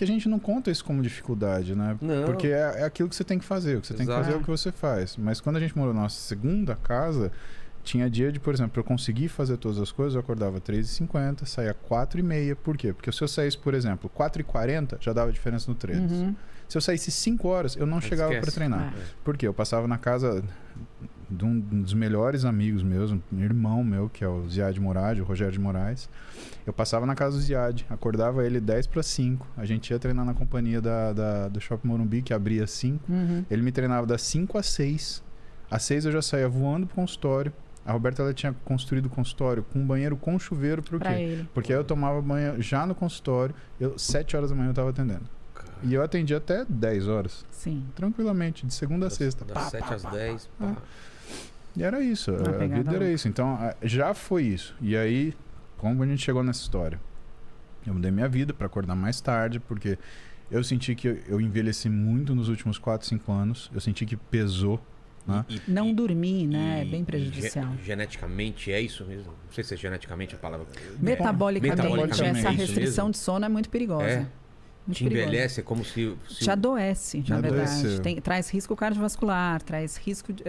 que a gente não conta isso como dificuldade, né? Não. Porque é aquilo que você tem que fazer. O que você tem que fazer é o que você faz. Mas quando a gente morou na nossa segunda casa, tinha dia de, por exemplo, pra eu conseguir fazer todas as coisas, eu acordava 3h50, saía 4h30. Por quê? Porque se eu saísse, por exemplo, 4h40, já dava diferença no treino. Uhum. Se eu saísse 5 horas, eu não chegava para treinar. Por quê? Eu passava na casa de um dos melhores amigos meus, um irmão meu, que é o Ziad Morad, o Rogério de Moraes. Eu passava na casa do Ziad, acordava ele 10:05. A gente ia treinar na companhia do Shopping Morumbi, que abria às 5. Uhum. Ele me treinava das 5 às 6. Às 6 eu já saía voando pro consultório. A Roberta, ela tinha construído o consultório com um banheiro com chuveiro pro quê? Ele. Porque aí eu tomava banho já no consultório. 7 horas da manhã eu tava atendendo. E eu atendi até 10 horas. Sim. Tranquilamente, de segunda a sexta. Das 7 às 10. E era isso, a vida era isso. Então, já foi isso. E aí, como a gente chegou nessa história? Eu mudei minha vida para acordar mais tarde, porque eu senti que eu envelheci muito nos últimos 4, 5 anos. Eu senti que pesou. Né? Não dormir, né? É bem prejudicial. Geneticamente é isso mesmo? Não sei se é geneticamente a palavra. Metabolicamente, essa restrição de sono é muito perigosa. Muito te envelhece, é como se... Te adoece, na verdade. Traz risco cardiovascular, traz risco de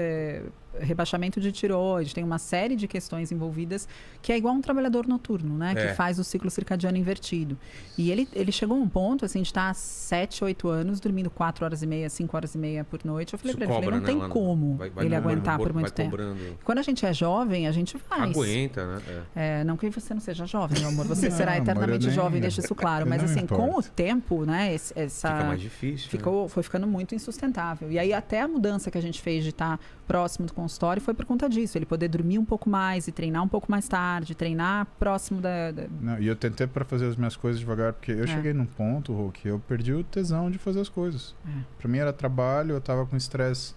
rebaixamento de tireoide, tem uma série de questões envolvidas que é igual um trabalhador noturno, né? Que faz o ciclo circadiano invertido. E ele chegou a um ponto, assim, de estar há 7, 8 anos dormindo 4h30, 5h30 por noite. Eu falei pra ele, não tem como ele aguentar por muito tempo. Quando a gente é jovem, a gente faz. Aguenta, né? Não que você não seja jovem, meu amor. Você será eternamente jovem, deixa isso claro. Mas assim, com o tempo, né? Fica mais difícil. Foi ficando muito insustentável. E aí até a mudança que a gente fez de estar próximo do consultório foi por conta disso. Ele poder dormir um pouco mais e treinar um pouco mais tarde, treinar próximo da... Não, e eu tentei para fazer as minhas coisas devagar, porque eu cheguei num ponto, que eu perdi o tesão de fazer as coisas. Para mim era trabalho, eu tava com estresse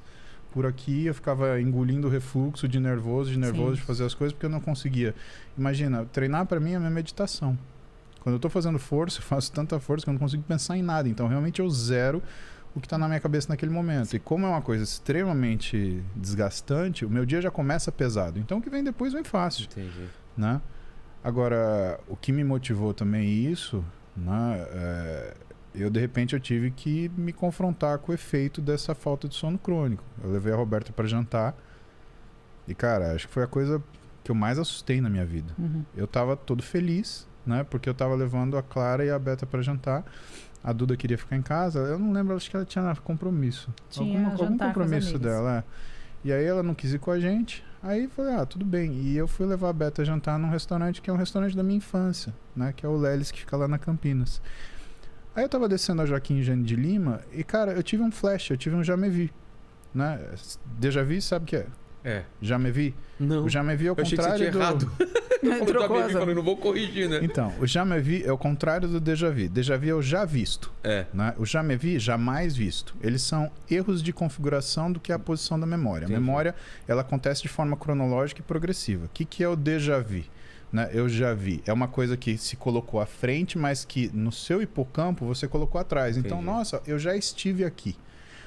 por aqui, eu ficava engolindo refluxo de nervoso de fazer as coisas, porque eu não conseguia. Imagina, treinar para mim é minha meditação. Quando eu tô fazendo força, eu faço tanta força que eu não consigo pensar em nada. Então, realmente, eu zero o que está na minha cabeça naquele momento. E como é uma coisa extremamente desgastante, o meu dia já começa pesado. Então, o que vem depois vem fácil. Entendi. Né? Agora, o que me motivou também isso, né, eu, de repente, eu tive que me confrontar com o efeito dessa falta de sono crônico. Eu levei a Roberta para jantar e, cara, acho que foi a coisa que eu mais assustei na minha vida. Uhum. Eu tava todo feliz, né, porque eu tava levando a Clara e a Beta para jantar. A Duda queria ficar em casa. Eu não lembro, acho que ela tinha compromisso. Algum compromisso dela. E aí ela não quis ir com a gente. Aí falei, tudo bem. E eu fui levar a Beta a jantar num restaurante que é um restaurante da minha infância, né? Que é o Lelis, que fica lá na Campinas. Aí eu tava descendo a Joaquim Jane de Lima e, cara, eu tive um flash, eu tive um já me vi, né? Déjà vu, sabe o que é? Já me vi? Não. O já me vi é o contrário achei que você tinha errado. Eu não vou corrigir, né? Então, o já me vi é o contrário do déjà vu. Déjà vu é o já visto. Né? O já me vi, jamais visto. Eles são erros de configuração do que é a posição da memória. Entendi. A memória, ela acontece de forma cronológica e progressiva. O que é o déjà vu? Né? Eu já vi. É uma coisa que se colocou à frente, mas que no seu hipocampo você colocou atrás. Então, nossa, eu já estive aqui.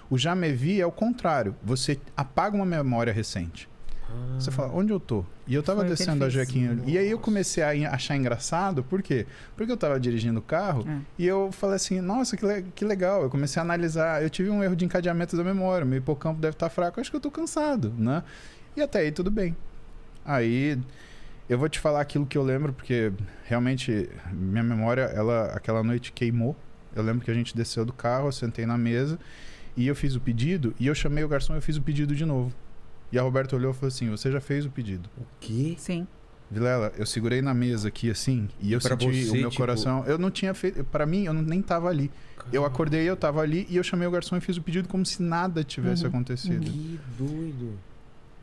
O já me vi é o contrário. Você apaga uma memória recente. Você fala, onde eu tô? E eu tava descendo a Jequinha. E aí eu comecei a achar engraçado. Por quê? Porque eu tava dirigindo o carro e eu falei assim, nossa, que legal. Eu comecei a analisar. Eu tive um erro de encadeamento da memória. Meu hipocampo deve estar fraco. Eu acho que eu tô cansado, né? E até aí tudo bem. Aí eu vou te falar aquilo que eu lembro, porque realmente minha memória, aquela noite queimou. Eu lembro que a gente desceu do carro, eu sentei na mesa e eu fiz o pedido. E eu chamei o garçom e eu fiz o pedido de novo. E a Roberta olhou e falou assim, você já fez o pedido. O quê? Sim. Vilela, eu segurei na mesa aqui assim, e eu senti o meu coração... Eu não tinha feito... Pra mim, eu nem tava ali. Caramba. Eu acordei, eu tava ali, e eu chamei o garçom e fiz o pedido como se nada tivesse acontecido. Que doido.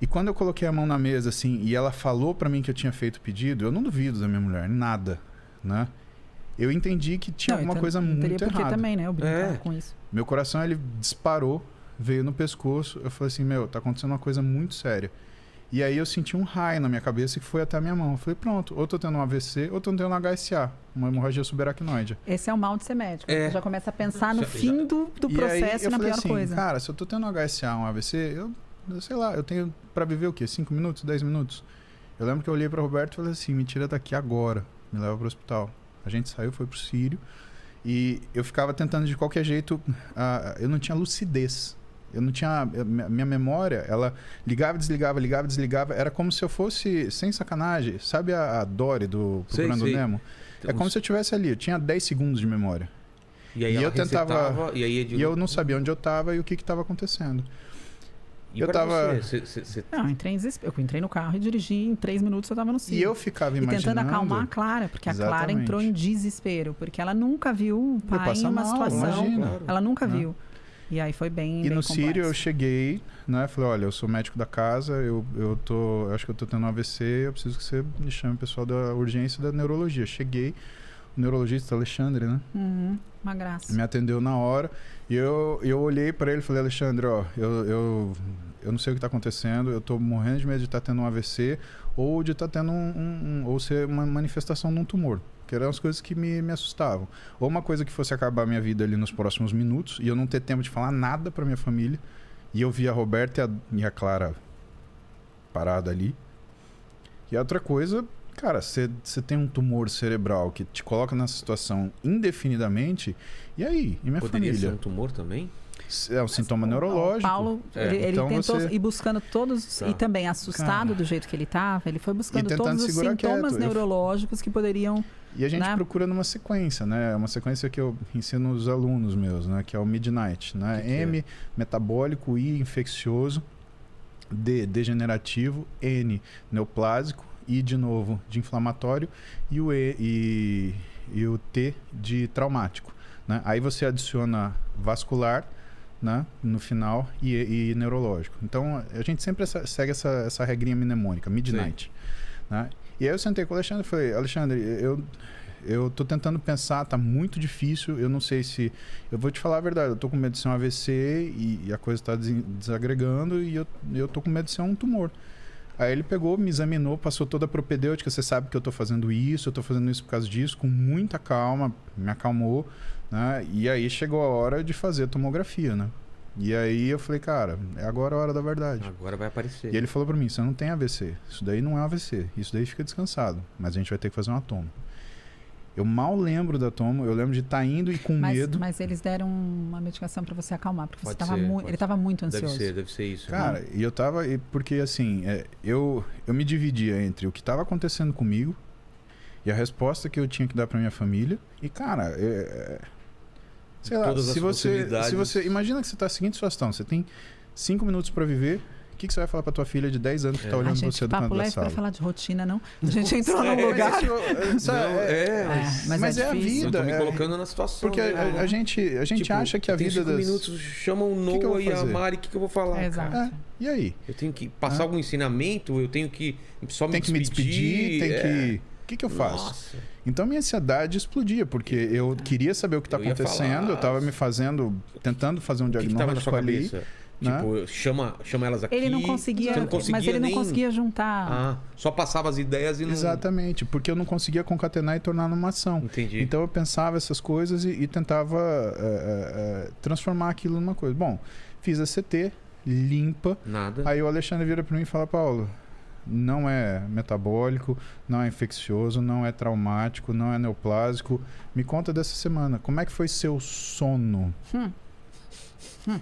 E quando eu coloquei a mão na mesa, assim, e ela falou pra mim que eu tinha feito o pedido, eu não duvido da minha mulher, nada, né? Eu entendi que tinha alguma coisa muito errada. Teria porque também, né? Eu brincava com isso. Meu coração, ele disparou. Veio no pescoço, eu falei assim, tá acontecendo uma coisa muito séria. E aí eu senti um raio na minha cabeça que foi até a minha mão. Eu falei, pronto, ou tô tendo um AVC, ou tô tendo um HSA, uma hemorragia subaracnoide. Esse é o mal de ser médico. Você já começa a pensar no fim do processo e na pior assim, coisa. Cara, se eu tô tendo um HSA, um AVC, eu sei lá, eu tenho pra viver o quê? 5 minutos, 10 minutos? Eu lembro que eu olhei pra Roberto e falei assim, me tira daqui agora, me leva pro hospital. A gente saiu, foi pro Sírio. E eu ficava tentando de qualquer jeito... eu não tinha lucidez. Eu não tinha... Minha memória, ela ligava, desligava. Era como se eu fosse, sem sacanagem, sabe a Dory do Procurando Nemo? É como se eu estivesse ali. Eu tinha 10 segundos de memória. E aí eu tentava... E eu não sabia onde eu estava e o que estava acontecendo. E eu tava... Você... Não, eu entrei em desespero. Eu entrei no carro e dirigi. Em 3 minutos eu estava no sítio. E eu ficava imaginando... E tentando acalmar a Clara, porque a Clara entrou em desespero. Porque ela nunca viu o pai em uma situação... Imagina. Ela nunca viu. E aí foi bem no complexo. Sírio eu cheguei, né? Falei, olha, eu sou médico da casa, eu acho que eu tô tendo um AVC, eu preciso que você me chame o pessoal da urgência da neurologia. Cheguei, o neurologista Alexandre, né? Uma graça. Me atendeu na hora e eu olhei para ele e falei, Alexandre, ó, eu não sei o que tá acontecendo, eu tô morrendo de medo de estar tendo um AVC ou de estar tendo ou ser uma manifestação de um tumor. Que eram as coisas que me assustavam. Ou uma coisa que fosse acabar a minha vida ali nos próximos minutos e eu não ter tempo de falar nada para minha família. E eu vi a Roberta e a Clara parada ali. E a outra coisa, cara, você tem um tumor cerebral que te coloca nessa situação indefinidamente. E aí? E minha família? Poderia ser um tumor também? É um sintoma neurológico. O Paulo, ele então tentou ir buscando todos, e também assustado do jeito que ele estava, ele foi buscando todos os sintomas neurológicos que poderiam... E a gente procura numa sequência, né? É uma sequência que eu ensino os alunos meus, né? Que é o Midnight, né? M, metabólico, I, infeccioso, D, degenerativo, N, neoplásico, I, de novo, de inflamatório, e o E e o T, de traumático, né? Aí você adiciona vascular, né, no final e neurológico. Então a gente sempre segue essa regrinha mnemônica, Midnight, né? E aí eu sentei com o Alexandre e falei, Alexandre, eu tô tentando pensar, tá muito difícil, eu não sei se... Eu vou te falar a verdade, eu tô com medo de ser um AVC e a coisa tá desagregando e eu tô com medo de ser um tumor. Aí ele pegou, me examinou, passou toda a propedêutica, você sabe que eu tô fazendo isso, eu tô fazendo isso por causa disso, com muita calma, me acalmou, né? E aí chegou a hora de fazer a tomografia, né? E aí eu falei, cara, é agora a hora da verdade. Agora vai aparecer. E ele falou pra mim, você não tem AVC, isso daí não é AVC, isso daí fica descansado, mas a gente vai ter que fazer uma tomo. Eu mal lembro da tomo, eu lembro de estar indo e com medo. Mas eles deram uma medicação pra você acalmar, porque você ele tava muito ansioso. Deve ser isso. Cara, e eu tava, porque assim, eu me dividia entre o que tava acontecendo comigo e a resposta que eu tinha que dar pra minha família. E cara, sei lá, se você imagina que você está seguindo sua situação, você tem 5 minutos para viver, o que você vai falar para tua filha de 10 anos que está olhando você do canto da sala? Para falar de rotina, não. A gente entrou num lugar. Mas é a vida. Eu tô me colocando na situação. Porque a gente acha que a vida 5 minutos, chama o Noah e a Mari, o que eu vou falar? Exato. E aí? Eu tenho que passar algum ensinamento, eu tenho que só me despedir. O que eu faço? Nossa. Então minha ansiedade explodia, porque eu queria saber o que está acontecendo, eu estava tentando fazer um diagnóstico ali. Tipo, chama elas aqui. Ele não conseguia, mas ele não conseguia juntar. Só passava as ideias e não... Exatamente, porque eu não conseguia concatenar e tornar numa ação. Entendi. Então eu pensava essas coisas e tentava transformar aquilo numa coisa. Bom, fiz a CT, limpa. Nada. Aí o Alexandre vira para mim e fala, Paulo, não é metabólico, não é infeccioso, não é traumático, não é neoplásico. Me conta dessa semana, como é que foi seu sono?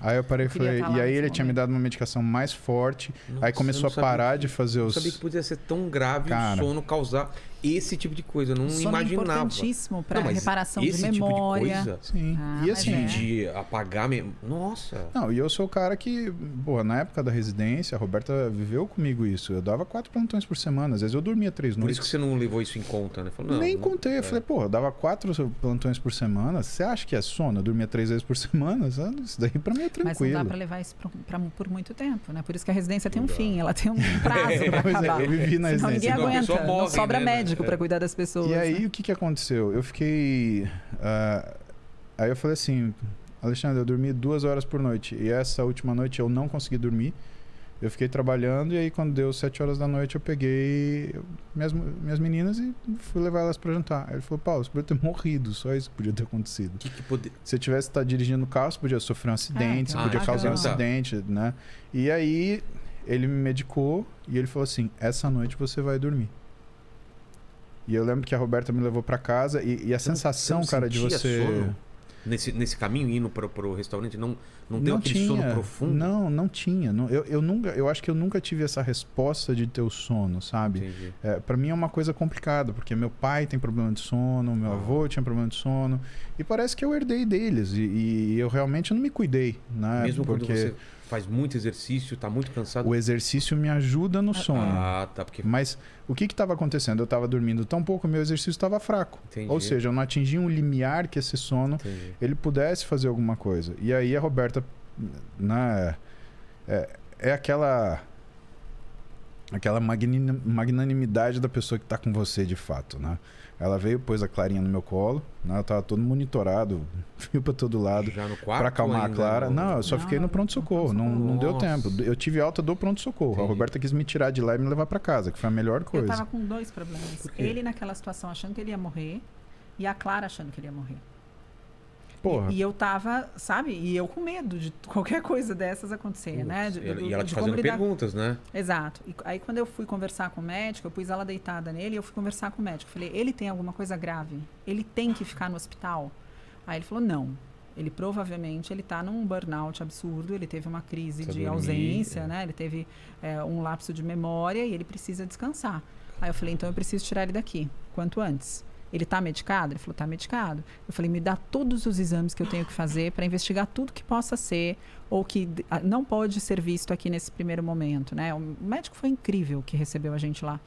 Aí eu parei e falei, e aí ele tinha me dado uma medicação mais forte, aí começou a parar de fazer os... Eu sabia que podia ser tão grave o sono causar esse tipo de coisa, eu não imaginava. É importantíssimo para reparação de memória. Tipo de coisa? Sim. E assim, de apagar... Nossa! Não, e eu sou o cara que, na época da residência, a Roberta viveu comigo isso. Eu dava 4 plantões por semana, às vezes eu dormia 3 noites. Por isso que você não levou isso em conta, né? Falou, nem contei. Eu falei, eu dava 4 plantões por semana. Você acha que é sono? Eu dormia 3 vezes por semana? Isso daí pra mim é tranquilo. Mas não dá pra levar isso por muito tempo, né? Por isso que a residência tem um fim, ela tem um prazo pra acabar. Eu vivi na residência. Ninguém aguenta, não sobra médico pra cuidar das pessoas. E aí, o que aconteceu? Eu fiquei... aí eu falei assim, Alexandre, eu dormi 2 horas por noite. E essa última noite eu não consegui dormir. Eu fiquei trabalhando e aí quando deu 7 horas da noite eu peguei minhas meninas e fui levar elas para jantar. Aí ele falou, Paulo, você podia ter morrido, só isso que podia ter acontecido. Se eu tivesse estado dirigindo o carro, você podia sofrer um acidente, você podia causar um acidente, né? E aí ele me medicou e ele falou assim, essa noite você vai dormir. E eu lembro que a Roberta me levou para casa e a sensação, cara, de você... Sono? Nesse caminho, indo pro restaurante, não deu aquele sono profundo? Não tinha. Eu acho que eu nunca tive essa resposta de ter o sono, sabe? Para mim é uma coisa complicada, porque meu pai tem problema de sono, meu avô tinha problema de sono, e parece que eu herdei deles, e eu realmente não me cuidei, né? Mesmo porque... quando você faz muito exercício, tá muito cansado? O exercício me ajuda no sono. Tá. Porque... Mas o que estava acontecendo? Eu estava dormindo tão pouco, meu exercício estava fraco. Entendi. Ou seja, eu não atingi um limiar que esse sono ele pudesse fazer alguma coisa. E aí a Roberta, né, é aquela magnanimidade da pessoa que está com você de fato, né? Ela veio, pôs a Clarinha no meu colo, né? Ela tava todo monitorado, viu para todo lado. Já no quarto? Para acalmar a Clara. Não, eu só fiquei no pronto-socorro. Não deu tempo. Eu tive alta do pronto-socorro. A Roberta quis me tirar de lá e me levar para casa, que foi a melhor coisa. Eu tava com 2 problemas. Ele naquela situação achando que ele ia morrer e a Clara achando que ele ia morrer. Porra. E eu tava, sabe? E eu com medo de qualquer coisa dessas acontecer, né? E ela te fazendo perguntas, né? Exato. E aí quando eu fui conversar com o médico, eu pus ela deitada nele e eu fui conversar com o médico. Falei, ele tem alguma coisa grave? Ele tem que ficar no hospital? Aí ele falou, não. Ele provavelmente tá num burnout absurdo, ele teve uma crise de ausência, né? Ele teve um lapso de memória e ele precisa descansar. Aí eu falei, então eu preciso tirar ele daqui, quanto antes. Ele tá medicado? Ele falou, tá medicado. Eu falei, me dá todos os exames que eu tenho que fazer para investigar tudo que possa ser ou que não pode ser visto aqui nesse primeiro momento, né? O médico foi incrível que recebeu a gente lá.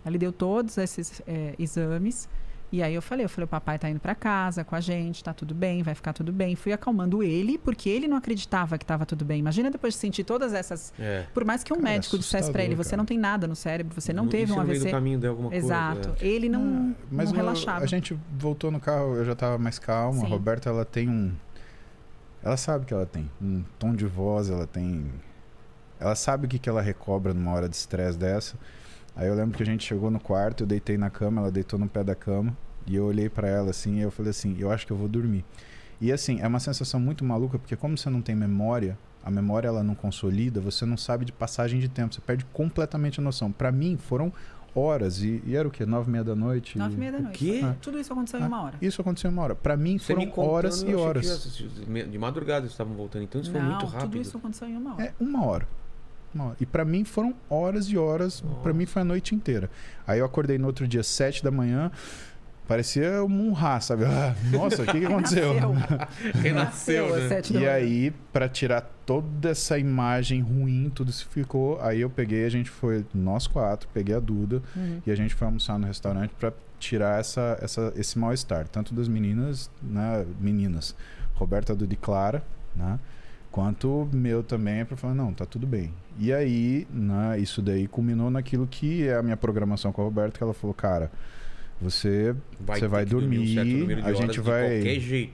Ele deu todos esses exames e aí eu falei, o papai tá indo para casa com a gente, tá tudo bem, vai ficar tudo bem. Fui acalmando ele, porque ele não acreditava que tava tudo bem. Imagina depois de sentir todas essas... Por mais que um médico dissesse para ele, você não tem nada no cérebro, você não teve um AVC. No meio do caminho deu alguma coisa. Exato. Ele não relaxava. A gente voltou no carro, eu já tava mais calma. Sim. A Roberta, ela tem ela sabe que ela tem um tom de voz, ela sabe o que ela recobra numa hora de estresse dessa. Aí eu lembro que a gente chegou no quarto, eu deitei na cama, ela deitou no pé da cama e eu olhei pra ela assim e eu falei assim, eu acho que eu vou dormir. E assim, é uma sensação muito maluca porque como você não tem memória, a memória ela não consolida, você não sabe de passagem de tempo, você perde completamente a noção. Pra mim foram horas e era o quê? 9h30 da noite? 9h30 da noite. O quê? Tudo isso aconteceu em 1 hora. Isso aconteceu em 1 hora. Pra mim foram horas e horas. De madrugada eles estavam voltando, então isso foi muito rápido. Tudo isso aconteceu em 1 hora. 1 hora. E pra mim foram horas e horas. Pra mim foi a noite inteira. Aí eu acordei no outro dia, 7 da manhã. Parecia um Munhá, sabe? Nossa, o que aconteceu? Renasceu, né? E aí, pra tirar toda essa imagem ruim, tudo se ficou. Aí eu peguei, a gente foi, nós 4, peguei a Duda e a gente foi almoçar no restaurante pra tirar esse mal-estar. Tanto das meninas, né? Roberta, Duda e Clara, né? Quanto meu também, pra falar, não, tá tudo bem. E aí, né, isso daí culminou naquilo que é a minha programação com a Roberta, que ela falou, cara, você vai dormir, a gente vai... De qualquer jeito.